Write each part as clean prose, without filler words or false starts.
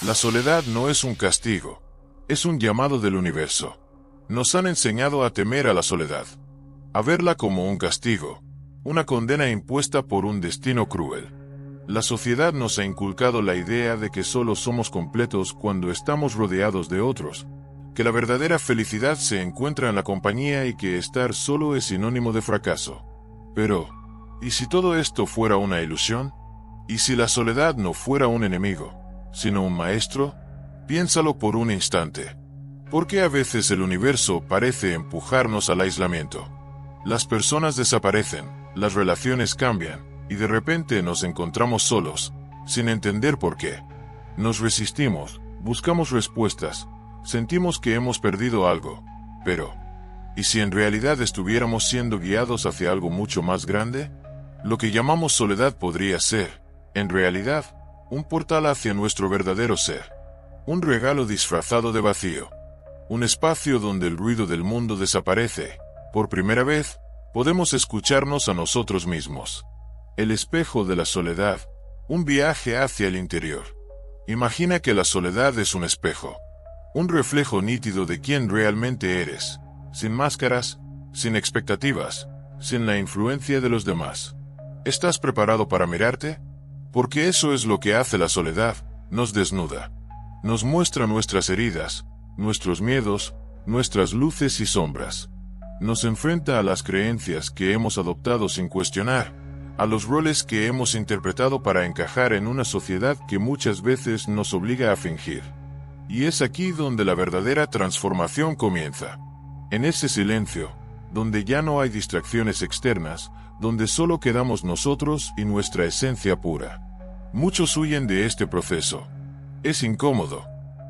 La soledad no es un castigo, es un llamado del universo. Nos han enseñado a temer a la soledad, a verla como un castigo, una condena impuesta por un destino cruel. La sociedad nos ha inculcado la idea de que solo somos completos cuando estamos rodeados de otros, que la verdadera felicidad se encuentra en la compañía y que estar solo es sinónimo de fracaso. Pero, ¿y si todo esto fuera una ilusión? ¿Y si la soledad no fuera un enemigo, sino un maestro? Piénsalo por un instante. ¿Por qué a veces el universo parece empujarnos al aislamiento? Las personas desaparecen, las relaciones cambian, y de repente nos encontramos solos, sin entender por qué. Nos resistimos, buscamos respuestas, sentimos que hemos perdido algo, pero ¿y si en realidad estuviéramos siendo guiados hacia algo mucho más grande? Lo que llamamos soledad podría ser, en realidad, un portal hacia nuestro verdadero ser. Un regalo disfrazado de vacío. Un espacio donde el ruido del mundo desaparece. Por primera vez, podemos escucharnos a nosotros mismos. El espejo de la soledad. Un viaje hacia el interior. Imagina que la soledad es un espejo. Un reflejo nítido de quién realmente eres. Sin máscaras, sin expectativas, sin la influencia de los demás. ¿Estás preparado para mirarte? Porque eso es lo que hace la soledad, nos desnuda. Nos muestra nuestras heridas, nuestros miedos, nuestras luces y sombras. Nos enfrenta a las creencias que hemos adoptado sin cuestionar, a los roles que hemos interpretado para encajar en una sociedad que muchas veces nos obliga a fingir. Y es aquí donde la verdadera transformación comienza. En ese silencio, donde ya no hay distracciones externas, donde solo quedamos nosotros y nuestra esencia pura. Muchos huyen de este proceso. Es incómodo,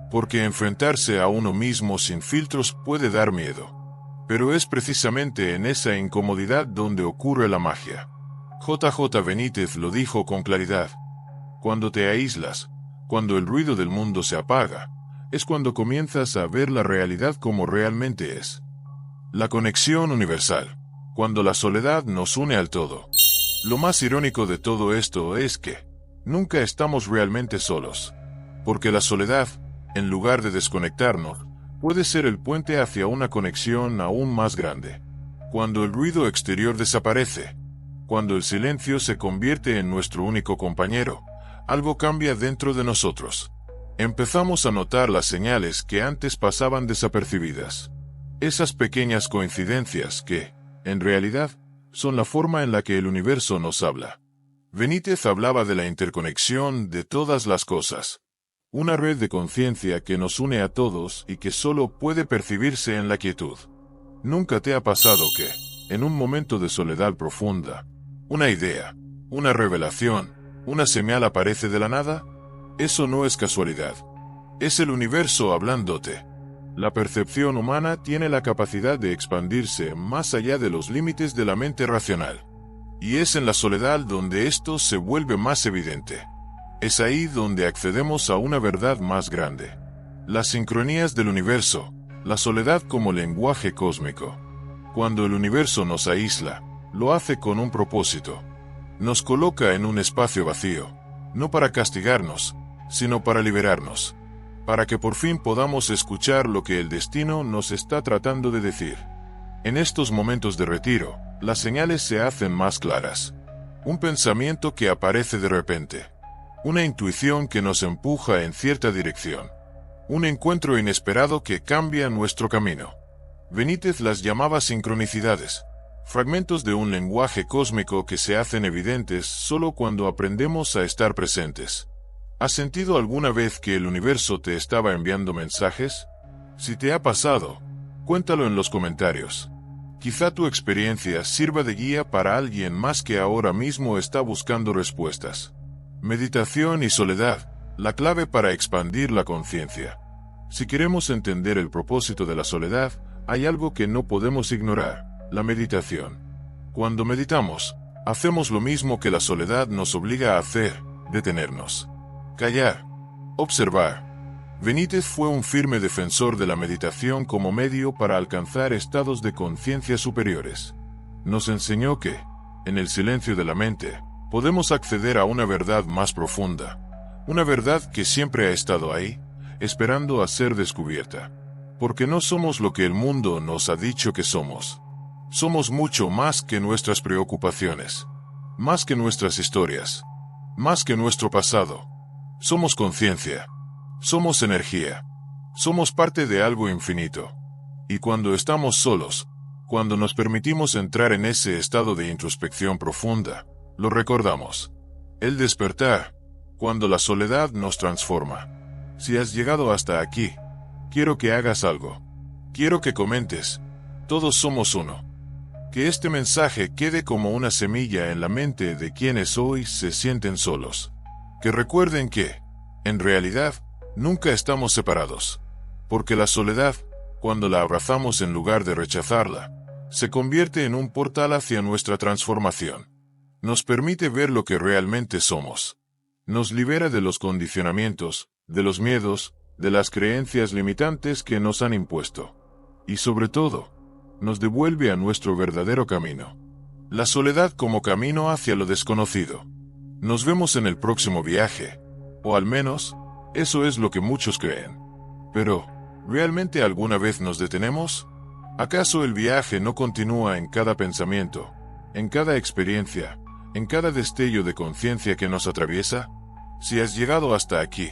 porque enfrentarse a uno mismo sin filtros puede dar miedo. Pero es precisamente en esa incomodidad donde ocurre la magia. J.J. Benítez lo dijo con claridad. Cuando te aíslas, cuando el ruido del mundo se apaga, es cuando comienzas a ver la realidad como realmente es. La conexión universal, cuando la soledad nos une al todo. Lo más irónico de todo esto es que nunca estamos realmente solos, porque la soledad, en lugar de desconectarnos, puede ser el puente hacia una conexión aún más grande. Cuando el ruido exterior desaparece, cuando el silencio se convierte en nuestro único compañero, algo cambia dentro de nosotros. Empezamos a notar las señales que antes pasaban desapercibidas. Esas pequeñas coincidencias que, en realidad, son la forma en la que el universo nos habla. Benítez hablaba de la interconexión de todas las cosas. Una red de conciencia que nos une a todos y que solo puede percibirse en la quietud. ¿Nunca te ha pasado que, en un momento de soledad profunda, una idea, una revelación, una señal aparece de la nada? Eso no es casualidad. Es el universo hablándote. La percepción humana tiene la capacidad de expandirse más allá de los límites de la mente racional. Y es en la soledad donde esto se vuelve más evidente. Es ahí donde accedemos a una verdad más grande. Las sincronías del universo, la soledad como lenguaje cósmico. Cuando el universo nos aísla, lo hace con un propósito. Nos coloca en un espacio vacío, no para castigarnos, sino para liberarnos. Para que por fin podamos escuchar lo que el destino nos está tratando de decir. En estos momentos de retiro, las señales se hacen más claras. Un pensamiento que aparece de repente. Una intuición que nos empuja en cierta dirección. Un encuentro inesperado que cambia nuestro camino. Benítez las llamaba sincronicidades. Fragmentos de un lenguaje cósmico que se hacen evidentes solo cuando aprendemos a estar presentes. ¿Has sentido alguna vez que el universo te estaba enviando mensajes? Si te ha pasado, cuéntalo en los comentarios. Quizá tu experiencia sirva de guía para alguien más que ahora mismo está buscando respuestas. Meditación y soledad, la clave para expandir la conciencia. Si queremos entender el propósito de la soledad, hay algo que no podemos ignorar: la meditación. Cuando meditamos, hacemos lo mismo que la soledad nos obliga a hacer: detenernos. Callar. Observar. Benítez fue un firme defensor de la meditación como medio para alcanzar estados de conciencia superiores. Nos enseñó que, en el silencio de la mente, podemos acceder a una verdad más profunda, Una verdad que siempre ha estado ahí, esperando a ser descubierta. Porque no somos lo que el mundo nos ha dicho que somos. Somos mucho más que nuestras preocupaciones, más que nuestras historias, más que nuestro pasado. Somos conciencia, somos energía, somos parte de algo infinito. Y cuando estamos solos, cuando nos permitimos entrar en ese estado de introspección profunda, lo recordamos. El despertar, cuando la soledad nos transforma. Si has llegado hasta aquí, quiero que hagas algo. Quiero que comentes. Todos somos uno. Que este mensaje quede como una semilla en la mente de quienes hoy se sienten solos. Que recuerden que, en realidad, nunca estamos separados. Porque la soledad, cuando la abrazamos en lugar de rechazarla, se convierte en un portal hacia nuestra transformación. Nos permite ver lo que realmente somos. Nos libera de los condicionamientos, de los miedos, de las creencias limitantes que nos han impuesto. Y sobre todo, nos devuelve a nuestro verdadero camino. La soledad como camino hacia lo desconocido. Nos vemos en el próximo viaje, o al menos, eso es lo que muchos creen. Pero, ¿realmente alguna vez nos detenemos? ¿Acaso el viaje no continúa en cada pensamiento, en cada experiencia, en cada destello de conciencia que nos atraviesa? Si has llegado hasta aquí,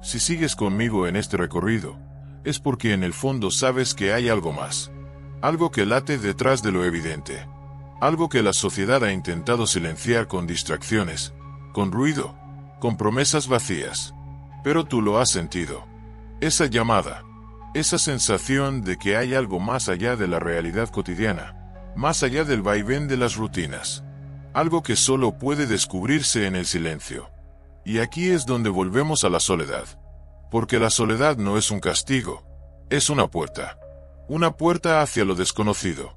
si sigues conmigo en este recorrido, es porque en el fondo sabes que hay algo más. Algo que late detrás de lo evidente. Algo que la sociedad ha intentado silenciar con distracciones, con ruido, con promesas vacías. Pero tú lo has sentido. Esa llamada, esa sensación de que hay algo más allá de la realidad cotidiana, más allá del vaivén de las rutinas. Algo que solo puede descubrirse en el silencio. Y aquí es donde volvemos a la soledad. Porque la soledad no es un castigo, es una puerta. Una puerta hacia lo desconocido,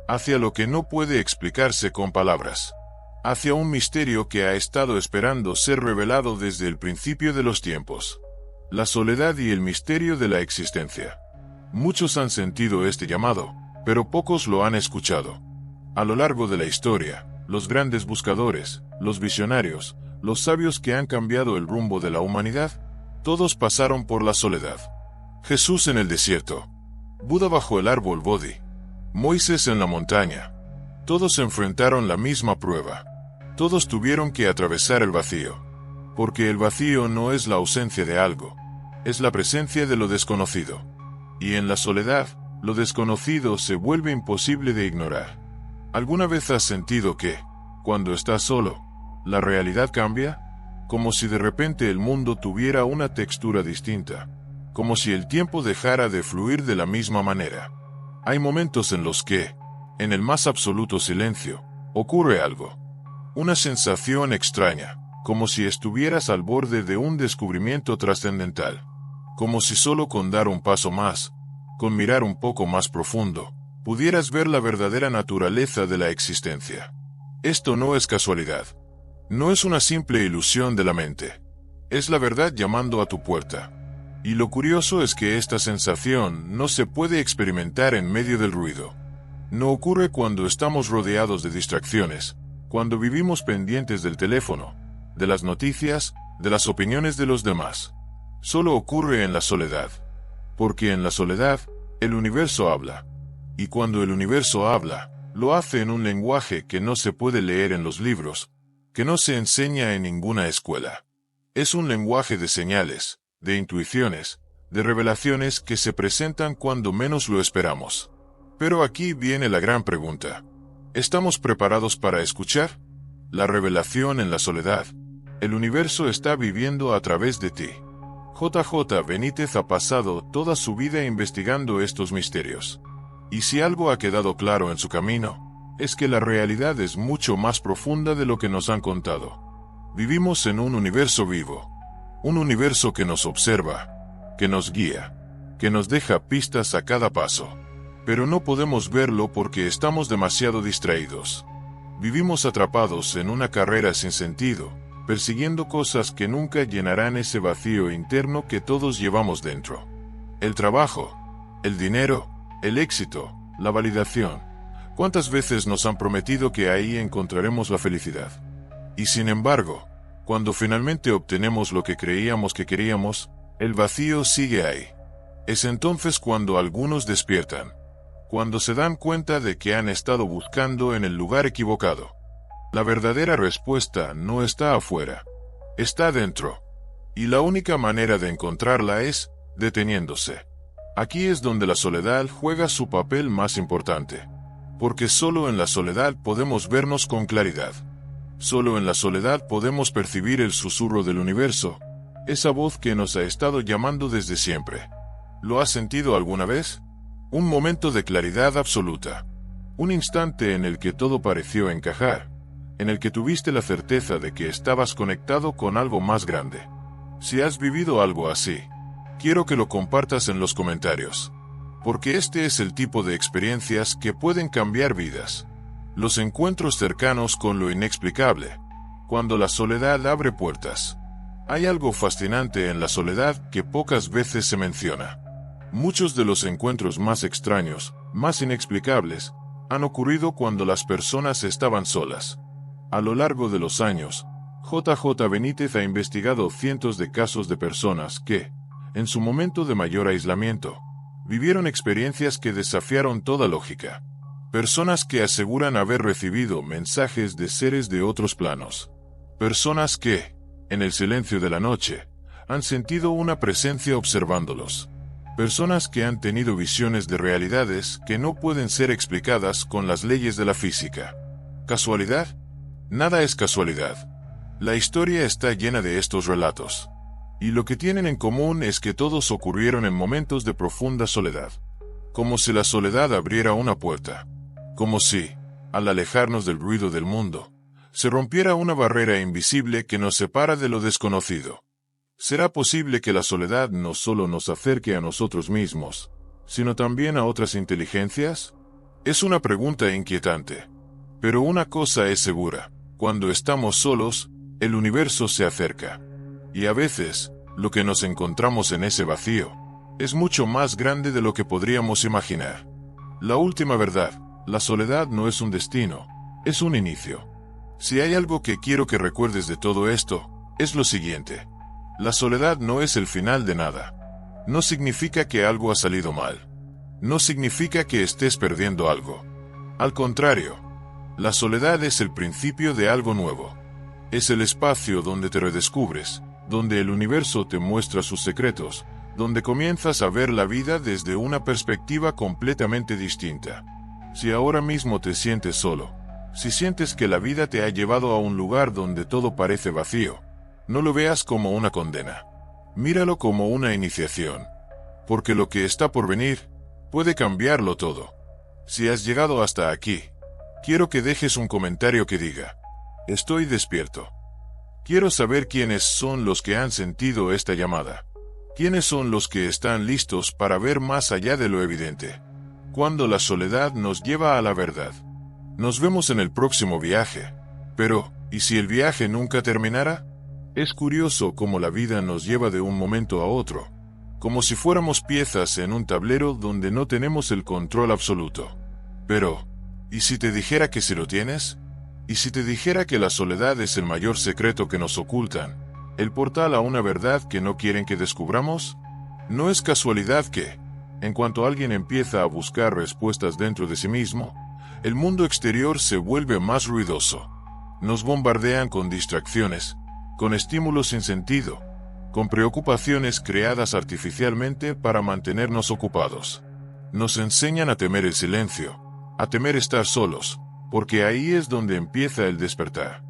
hacia lo que no puede explicarse con palabras, hacia un misterio que ha estado esperando ser revelado desde el principio de los tiempos. La soledad y el misterio de la existencia. Muchos han sentido este llamado, pero pocos lo han escuchado. A lo largo de la historia, los grandes buscadores, los visionarios, los sabios que han cambiado el rumbo de la humanidad, todos pasaron por la soledad. Jesús en el desierto. Buda bajo el árbol Bodhi, Moisés en la montaña. Todos enfrentaron la misma prueba. Todos tuvieron que atravesar el vacío. Porque el vacío no es la ausencia de algo, es la presencia de lo desconocido. Y en la soledad, lo desconocido se vuelve imposible de ignorar. ¿Alguna vez has sentido que, cuando estás solo, la realidad cambia? Como si de repente el mundo tuviera una textura distinta. Como si el tiempo dejara de fluir de la misma manera. Hay momentos en los que, en el más absoluto silencio, ocurre algo. Una sensación extraña, como si estuvieras al borde de un descubrimiento trascendental. Como si solo con dar un paso más, con mirar un poco más profundo, pudieras ver la verdadera naturaleza de la existencia. Esto no es casualidad. No es una simple ilusión de la mente. Es la verdad llamando a tu puerta. Y lo curioso es que esta sensación no se puede experimentar en medio del ruido. No ocurre cuando estamos rodeados de distracciones, cuando vivimos pendientes del teléfono, de las noticias, de las opiniones de los demás. Solo ocurre en la soledad. Porque en la soledad, el universo habla. Y cuando el universo habla, lo hace en un lenguaje que no se puede leer en los libros, que no se enseña en ninguna escuela. Es un lenguaje de señales, de intuiciones, de revelaciones que se presentan cuando menos lo esperamos. Pero aquí viene la gran pregunta. ¿Estamos preparados para escuchar? La revelación en la soledad. El universo está viviendo a través de ti. JJ Benítez ha pasado toda su vida investigando estos misterios. Y si algo ha quedado claro en su camino, es que la realidad es mucho más profunda de lo que nos han contado. Vivimos en un universo vivo. Un universo que nos observa, que nos guía, que nos deja pistas a cada paso. Pero no podemos verlo porque estamos demasiado distraídos. Vivimos atrapados en una carrera sin sentido, persiguiendo cosas que nunca llenarán ese vacío interno que todos llevamos dentro. El trabajo, el dinero, el éxito, la validación. ¿Cuántas veces nos han prometido que ahí encontraremos la felicidad? Y sin embargo, Cuando finalmente obtenemos lo que creíamos que queríamos, el vacío sigue ahí. Es entonces cuando algunos despiertan, cuando se dan cuenta de que han estado buscando en el lugar equivocado. La verdadera respuesta no está afuera, está dentro. Y la única manera de encontrarla es deteniéndose. Aquí es donde la soledad juega su papel más importante. Porque solo en la soledad podemos vernos con claridad. Solo en la soledad podemos percibir el susurro del universo, esa voz que nos ha estado llamando desde siempre. ¿Lo has sentido alguna vez? Un momento de claridad absoluta. Un instante en el que todo pareció encajar, en el que tuviste la certeza de que estabas conectado con algo más grande. Si has vivido algo así, quiero que lo compartas en los comentarios, porque este es el tipo de experiencias que pueden cambiar vidas. Los encuentros cercanos con lo inexplicable, cuando la soledad abre puertas. Hay algo fascinante en la soledad que pocas veces se menciona. Muchos de los encuentros más extraños, más inexplicables, han ocurrido cuando las personas estaban solas. A lo largo de los años, J.J. Benítez ha investigado cientos de casos de personas que, en su momento de mayor aislamiento, vivieron experiencias que desafiaron toda lógica. Personas que aseguran haber recibido mensajes de seres de otros planos. Personas que, en el silencio de la noche, han sentido una presencia observándolos. Personas que han tenido visiones de realidades que no pueden ser explicadas con las leyes de la física. ¿Casualidad? Nada es casualidad. La historia está llena de estos relatos. Y lo que tienen en común es que todos ocurrieron en momentos de profunda soledad. Como si la soledad abriera una puerta. Como si, al alejarnos del ruido del mundo, se rompiera una barrera invisible que nos separa de lo desconocido. ¿Será posible que la soledad no solo nos acerque a nosotros mismos, sino también a otras inteligencias? Es una pregunta inquietante. Pero una cosa es segura, cuando estamos solos, el universo se acerca. Y a veces, lo que nos encontramos en ese vacío, es mucho más grande de lo que podríamos imaginar. La última verdad, la soledad no es un destino, es un inicio. Si hay algo que quiero que recuerdes de todo esto, es lo siguiente. La soledad no es el final de nada. No significa que algo ha salido mal. No significa que estés perdiendo algo. Al contrario, la soledad es el principio de algo nuevo. Es el espacio donde te redescubres, donde el universo te muestra sus secretos, donde comienzas a ver la vida desde una perspectiva completamente distinta. Si ahora mismo te sientes solo, si sientes que la vida te ha llevado a un lugar donde todo parece vacío, no lo veas como una condena. Míralo como una iniciación. Porque lo que está por venir, puede cambiarlo todo. Si has llegado hasta aquí, quiero que dejes un comentario que diga: estoy despierto. Quiero saber quiénes son los que han sentido esta llamada. ¿Quiénes son los que están listos para ver más allá de lo evidente? Cuando la soledad nos lleva a la verdad. Nos vemos en el próximo viaje. Pero, ¿y si el viaje nunca terminara? Es curioso cómo la vida nos lleva de un momento a otro, como si fuéramos piezas en un tablero donde no tenemos el control absoluto. Pero, ¿y si te dijera que sí lo tienes? ¿Y si te dijera que la soledad es el mayor secreto que nos ocultan, el portal a una verdad que no quieren que descubramos? No es casualidad que, en cuanto alguien empieza a buscar respuestas dentro de sí mismo, el mundo exterior se vuelve más ruidoso. Nos bombardean con distracciones, con estímulos sin sentido, con preocupaciones creadas artificialmente para mantenernos ocupados. Nos enseñan a temer el silencio, a temer estar solos, porque ahí es donde empieza el despertar.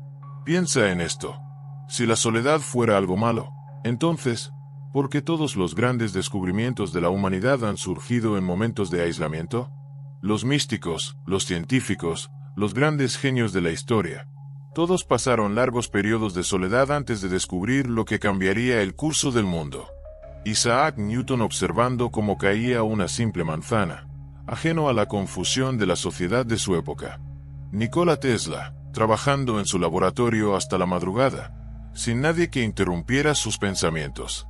Piensa en esto. Si la soledad fuera algo malo, entonces, ¿por qué todos los grandes descubrimientos de la humanidad han surgido en momentos de aislamiento? Los místicos, los científicos, los grandes genios de la historia, todos pasaron largos periodos de soledad antes de descubrir lo que cambiaría el curso del mundo. Isaac Newton observando cómo caía una simple manzana, ajeno a la confusión de la sociedad de su época. Nikola Tesla, trabajando en su laboratorio hasta la madrugada, sin nadie que interrumpiera sus pensamientos.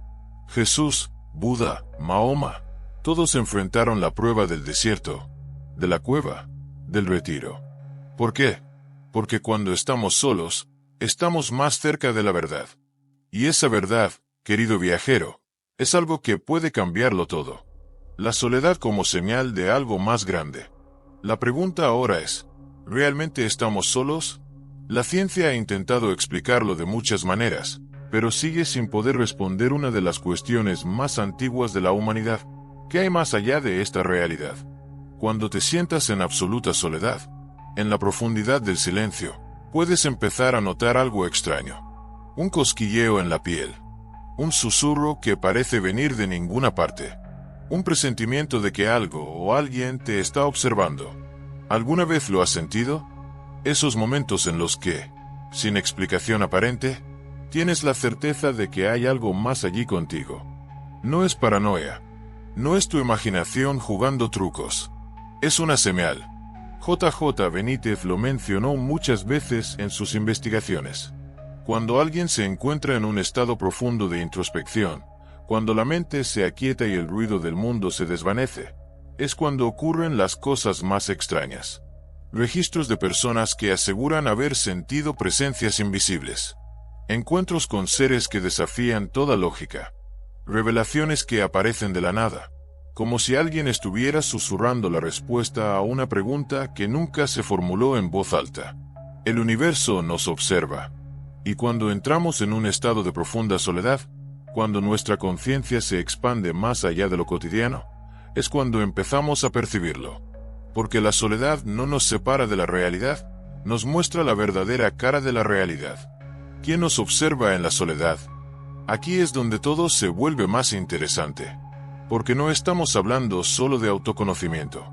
Jesús, Buda, Mahoma, todos enfrentaron la prueba del desierto, de la cueva, del retiro. ¿Por qué? Porque cuando estamos solos, estamos más cerca de la verdad. Y esa verdad, querido viajero, es algo que puede cambiarlo todo. La soledad como señal de algo más grande. La pregunta ahora es, ¿realmente estamos solos? La ciencia ha intentado explicarlo de muchas maneras, pero sigue sin poder responder una de las cuestiones más antiguas de la humanidad. ¿Qué hay más allá de esta realidad? Cuando te sientas en absoluta soledad, en la profundidad del silencio, puedes empezar a notar algo extraño. Un cosquilleo en la piel. Un susurro que parece venir de ninguna parte. Un presentimiento de que algo o alguien te está observando. ¿Alguna vez lo has sentido? Esos momentos en los que, sin explicación aparente, tienes la certeza de que hay algo más allí contigo. No es paranoia. No es tu imaginación jugando trucos. Es una señal. J.J. Benítez lo mencionó muchas veces en sus investigaciones. Cuando alguien se encuentra en un estado profundo de introspección, cuando la mente se aquieta y el ruido del mundo se desvanece, es cuando ocurren las cosas más extrañas. Registros de personas que aseguran haber sentido presencias invisibles. Encuentros con seres que desafían toda lógica. Revelaciones que aparecen de la nada, como si alguien estuviera susurrando la respuesta a una pregunta que nunca se formuló en voz alta. El universo nos observa. Y cuando entramos en un estado de profunda soledad, cuando nuestra conciencia se expande más allá de lo cotidiano, es cuando empezamos a percibirlo. Porque la soledad no nos separa de la realidad, nos muestra la verdadera cara de la realidad. ¿Quién nos observa en la soledad? Aquí es donde todo se vuelve más interesante. Porque no estamos hablando solo de autoconocimiento.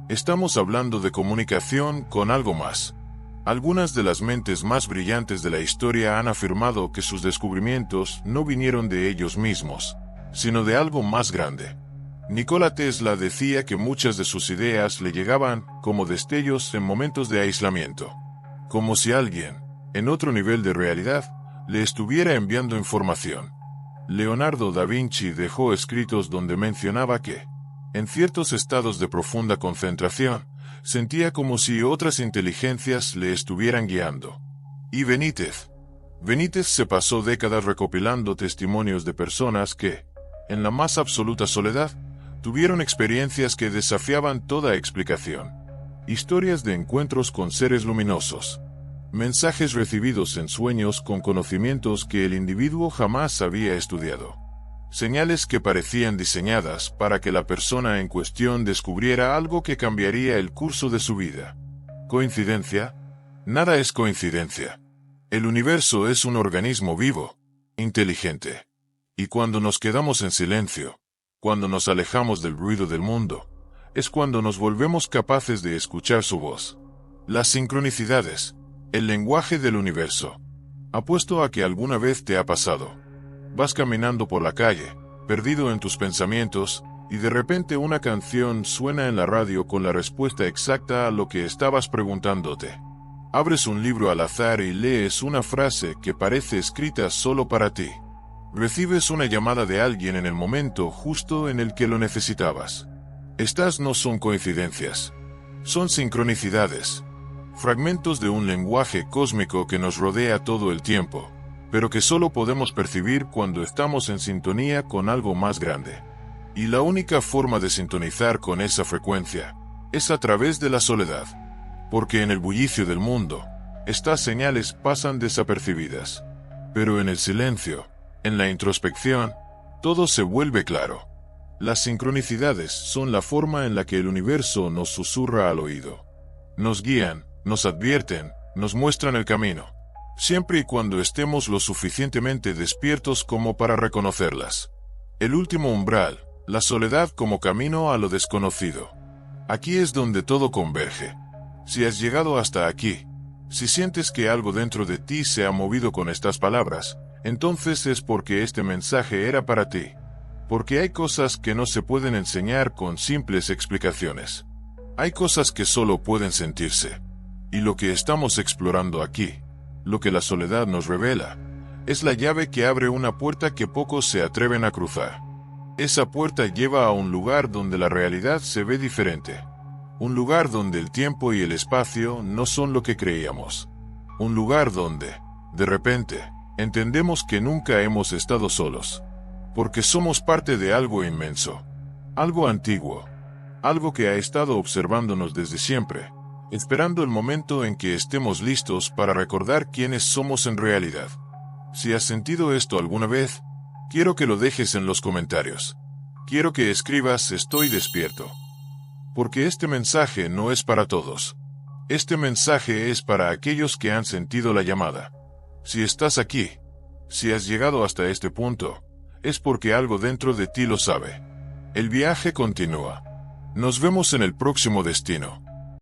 Estamos hablando de comunicación con algo más. Algunas de las mentes más brillantes de la historia han afirmado que sus descubrimientos no vinieron de ellos mismos, sino de algo más grande. Nikola Tesla decía que muchas de sus ideas le llegaban como destellos en momentos de aislamiento. Como si alguien, en otro nivel de realidad, le estuviera enviando información. Leonardo da Vinci dejó escritos donde mencionaba que, en ciertos estados de profunda concentración, sentía como si otras inteligencias le estuvieran guiando. Y Benítez se pasó décadas recopilando testimonios de personas que, en la más absoluta soledad, tuvieron experiencias que desafiaban toda explicación. Historias de encuentros con seres luminosos. Mensajes recibidos en sueños con conocimientos que el individuo jamás había estudiado. Señales que parecían diseñadas para que la persona en cuestión descubriera algo que cambiaría el curso de su vida. ¿Coincidencia? Nada es coincidencia. El universo es un organismo vivo, inteligente. Y cuando nos quedamos en silencio, cuando nos alejamos del ruido del mundo, es cuando nos volvemos capaces de escuchar su voz. Las sincronicidades, el lenguaje del universo. Apuesto a que alguna vez te ha pasado. Vas caminando por la calle, perdido en tus pensamientos, y de repente una canción suena en la radio con la respuesta exacta a lo que estabas preguntándote. Abres un libro al azar y lees una frase que parece escrita solo para ti. Recibes una llamada de alguien en el momento justo en el que lo necesitabas. Estas no son coincidencias. Son sincronicidades. Fragmentos de un lenguaje cósmico que nos rodea todo el tiempo, pero que solo podemos percibir cuando estamos en sintonía con algo más grande. Y la única forma de sintonizar con esa frecuencia es a través de la soledad. Porque en el bullicio del mundo, estas señales pasan desapercibidas. Pero en el silencio, en la introspección, todo se vuelve claro. Las sincronicidades son la forma en la que el universo nos susurra al oído. Nos guían, nos advierten, nos muestran el camino. Siempre y cuando estemos lo suficientemente despiertos como para reconocerlas. El último umbral, la soledad como camino a lo desconocido. Aquí es donde todo converge. Si has llegado hasta aquí, si sientes que algo dentro de ti se ha movido con estas palabras, entonces es porque este mensaje era para ti. Porque hay cosas que no se pueden enseñar con simples explicaciones. Hay cosas que solo pueden sentirse. Y lo que estamos explorando aquí, lo que la soledad nos revela, es la llave que abre una puerta que pocos se atreven a cruzar. Esa puerta lleva a un lugar donde la realidad se ve diferente. Un lugar donde el tiempo y el espacio no son lo que creíamos. Un lugar donde, De repente, entendemos que nunca hemos estado solos, porque somos parte de algo inmenso, algo antiguo, algo que ha estado observándonos desde siempre, esperando el momento en que estemos listos para recordar quiénes somos en realidad. Si has sentido esto alguna vez, quiero que lo dejes en los comentarios. Quiero que escribas "estoy despierto". Porque este mensaje no es para todos. Este mensaje es para aquellos que han sentido la llamada. Si estás aquí, si has llegado hasta este punto, es porque algo dentro de ti lo sabe. El viaje continúa. Nos vemos en el próximo destino.